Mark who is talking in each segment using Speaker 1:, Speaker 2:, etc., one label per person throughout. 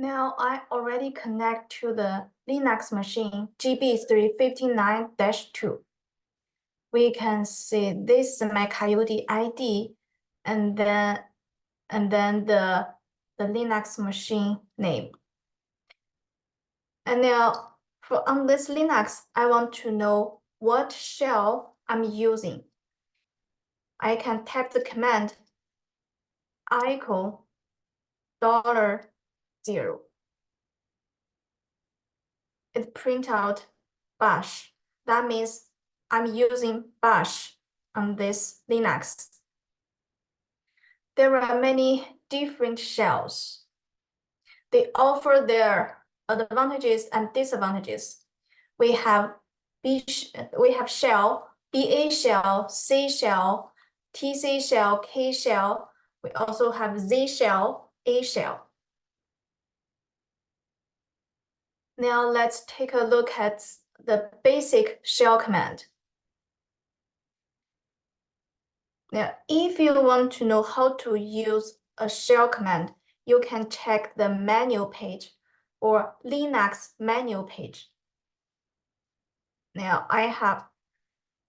Speaker 1: Now I already connect to the Linux machine GB359-2. We can see this is my Coyote ID and then the Linux machine name. And now on this Linux, I want to know what shell I'm using. I can type the command echo $0. It print out bash. That means I'm using bash on this Linux. There are many different shells. They offer their advantages and disadvantages. We have shell, BA shell, C shell, TC shell, K shell. We also have Z shell, A shell. Now let's take a look at the basic shell command. Now, if you want to know how to use a shell command, you can check the manual page or Linux manual page. Now I have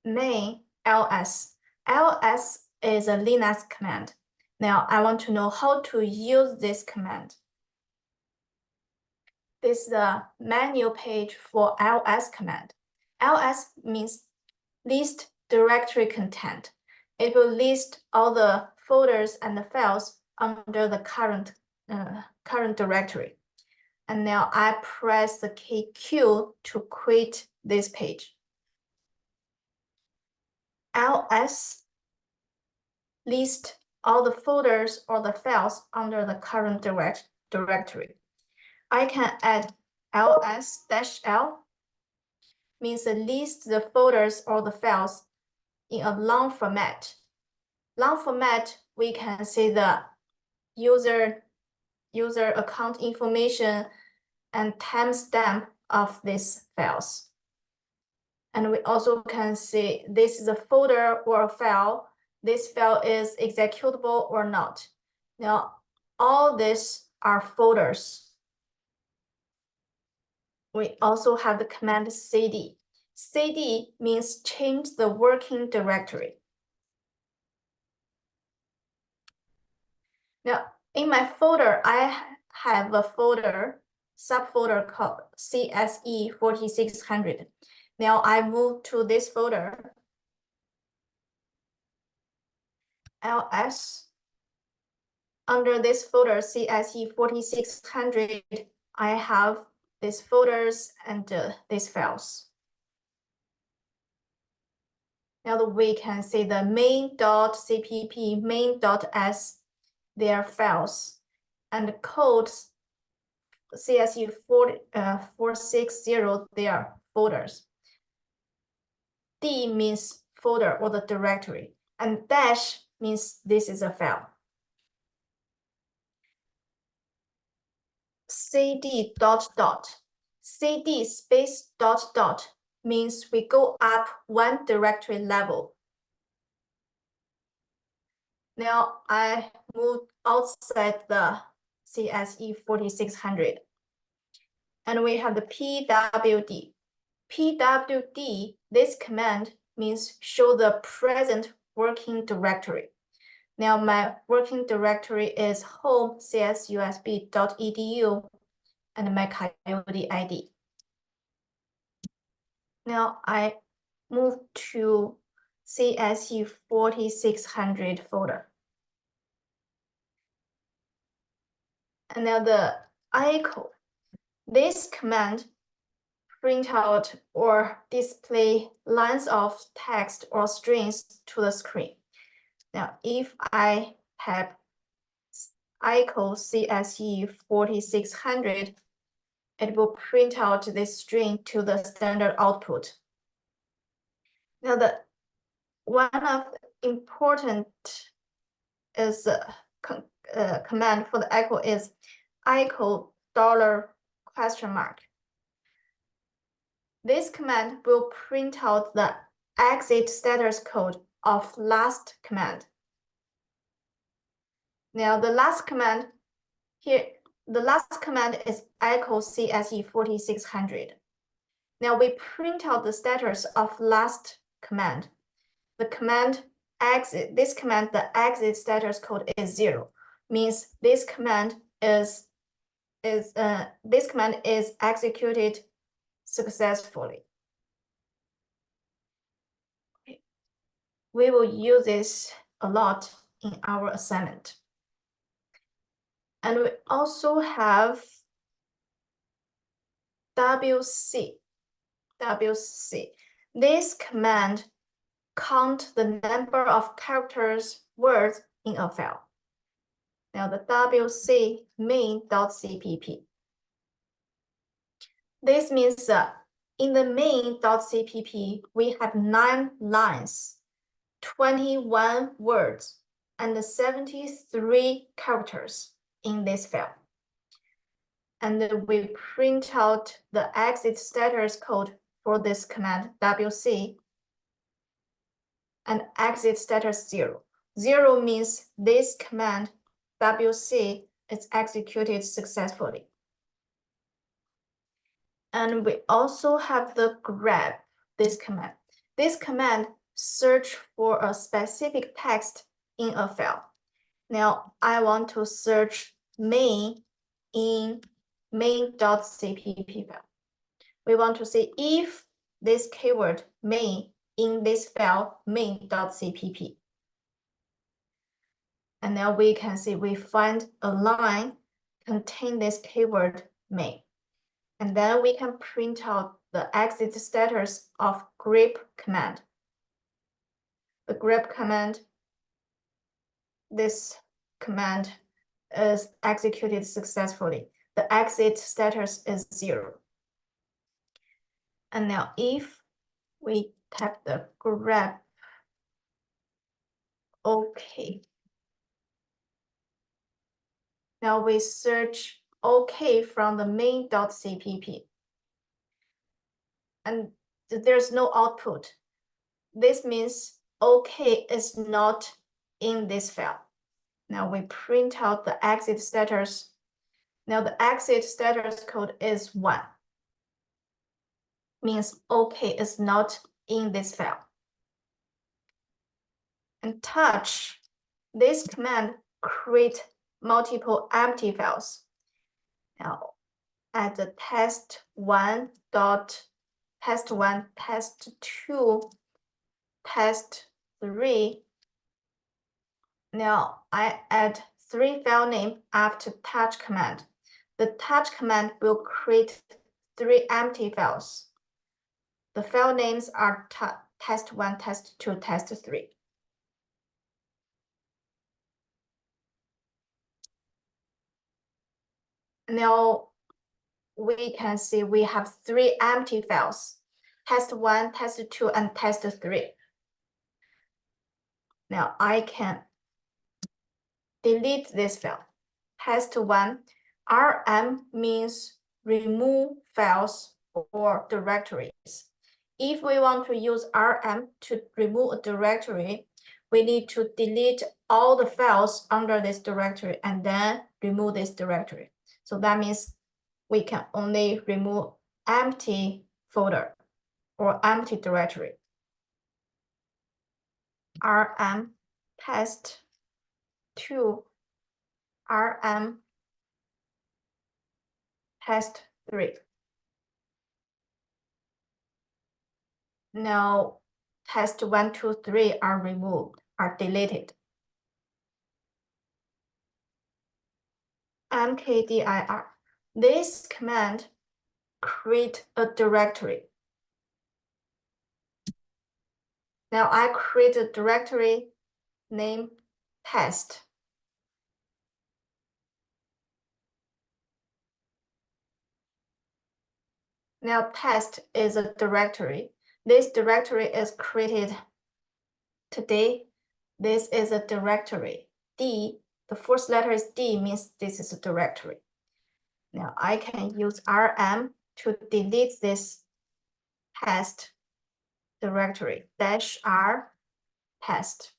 Speaker 1: main ls. ls is a Linux command. Now I want to know how to use this command. This is the manual page for ls command. ls means list directory content. It will list all the folders and the files under the current directory. And now I press the key Q to quit this page. ls list all the folders or the files under the current directory. I can add ls-l, means list the folders or the files in a long format. Long format, we can see the user account information and timestamp of these files. And we also can see this is a folder or a file. This file is executable or not. Now, all these are folders. We also have the command cd. cd means change the working directory. Now, in my folder, I have a subfolder called CSE4600. Now I move to this folder, ls. Under this folder, CSE4600, I have these folders and these files. Now we can see the main.cpp, main.s, their files, and the codes CSE460, their folders. D means folder or the directory, and dash means this is a file. cd ... cd space ... means we go up one directory level. Now I move outside the CSE4600, and we have the pwd. pwd, this command means show the present working directory. Now my working directory is home csusb.edu and my Coyote ID. Now I move to CSE4600 folder. And now the echo. This command print out or display lines of text or strings to the screen. Now, if I type echo CSE4600, it will print out this string to the standard output. Now, one of the important is command for the echo is echo $? This command will print out the exit status code of last command. Now the last command here, the last command is echo CSE4600. Now we print out the status of last command. The command exit, this command, the exit status code is 0, means this command is executed successfully. Okay. We will use this a lot in our assignment. And we also have WC. This command count the number of characters, words in a file. Now the WC main.cpp. This means that in the main.cpp, we have 9 lines, 21 words, and 73 characters in this file. And we print out the exit status code for this command WC and exit status 0. 0 means this command WC is executed successfully. And we also have the grep, this command. This command search for a specific text in a file. Now I want to search main in main.cpp file. We want to see if this keyword main in this file main.cpp. And now we can see we find a line contain this keyword main. And then we can print out the exit status of grep command. The grep command, this command is executed successfully. The exit status is 0. And now if we tap the grep, OK. Now we search OK from the main.cpp. And there's no output. This means OK is not in this file. Now we print out the exit status. Now the exit status code is 1. Means OK is not in this file. And touch, this command create multiple empty files. Now at the test1, test1, test2, test3. Now I add 3 file name after touch command. The touch command will create 3 empty files. The file names are test1, test2, test3. Now we can see we have 3 empty files, test1, test2, and test3. Now I can delete this file. Test1, RM means remove files or directories. If we want to use RM to remove a directory, we need to delete all the files under this directory and then remove this directory. So that means we can only remove empty folder or empty directory. RM test2, RM test3. Now test1, 2, 3 are removed, are deleted. mkdir. This command create a directory. Now I create a directory named test. Now test is a directory. This directory is created today. This is a directory. D, the first letter is D, means this is a directory. Now I can use RM to delete this test directory, -r test.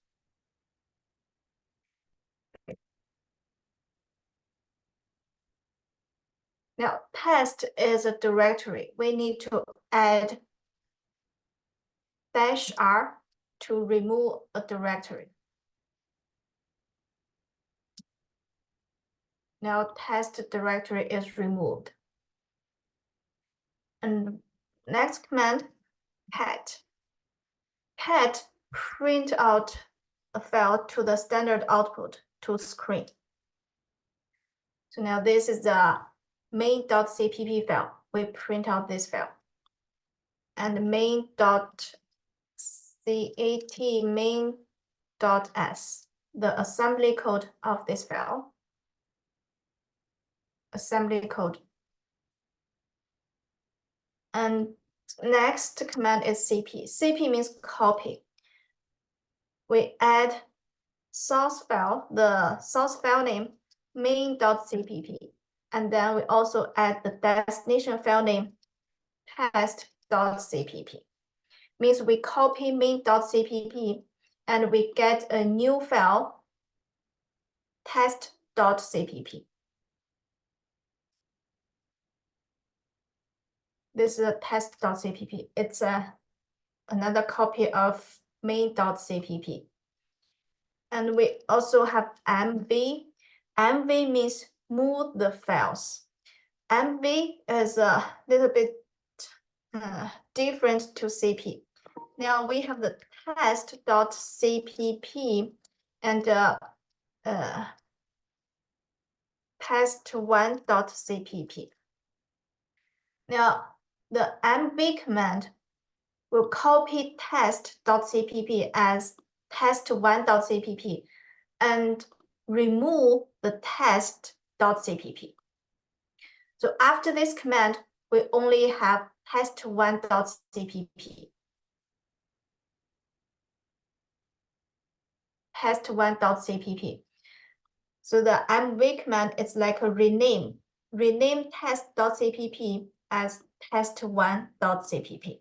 Speaker 1: Now, test is a directory. We need to add -r to remove a directory. Now, test directory is removed. And next command, cat. Cat print out a file to the standard output to screen. So now this is the main.cpp file. We print out this file. And main.cat main.s, the assembly code of this file. Assembly code. And next command is cp. Cp means copy. We add source file, the source file name main.cpp. And then we also add the destination file name test.cpp. Means we copy main.cpp and we get a new file test.cpp. This is a test.cpp. It's another copy of main.cpp. And we also have mv. mv means move the files. mv is a little bit different to cp. Now we have the test.cpp and test1.cpp. Now the mv command will copy test.cpp as test1.cpp and remove the test.cpp. So after this command, we only have test1.cpp. Test1.cpp. So the mv command is like a rename. Rename test.cpp as test1.cpp.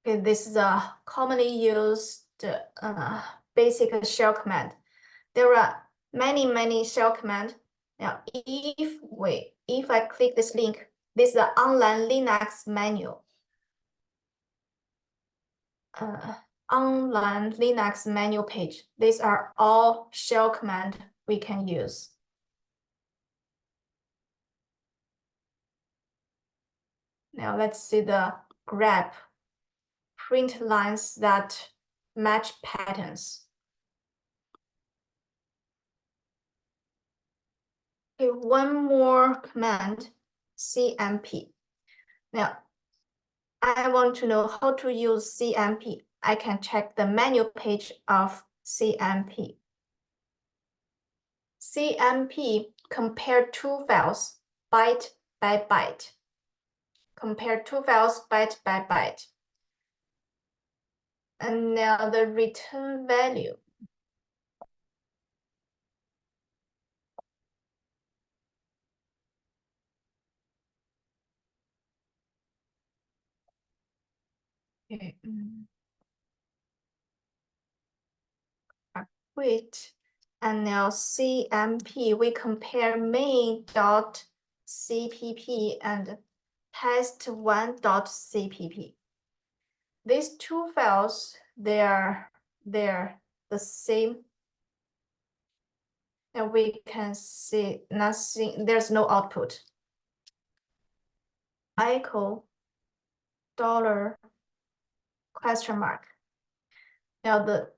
Speaker 1: Okay, this is a commonly used basic shell command. There are many shell commands. Now, if I click this link, this is the online Linux manual. Online Linux manual page. These are all shell command we can use. Now let's see the grep. Print lines that match patterns. Okay, one more command, cmp. Now, I want to know how to use cmp. I can check the menu page of cmp. cmp compare two files byte by byte. Compare two files byte by byte. And now the return value. Okay. Wait. And now cmp, we compare main.cpp and test1.cpp. These two files, they're the same. And we can see nothing, there's no output. Echo $? Now the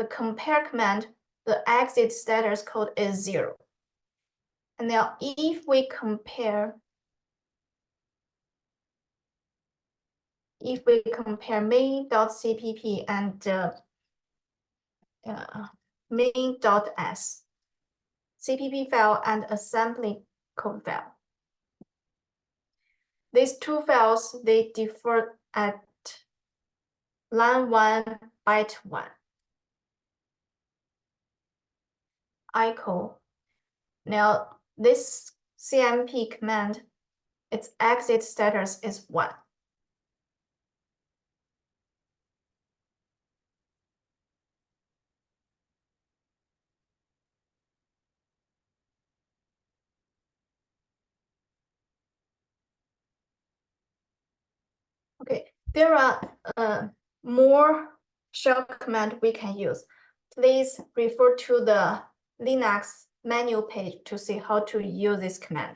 Speaker 1: compare command, the exit status code is 0. And now if we compare main.cpp and main.s, cpp file and assembly code file. These two files, they differ at line 1, byte 1. Echo. Now this cmp command, its exit status is 1. Okay, there are more shell command we can use. Please refer to the Linux manual page to see how to use this command.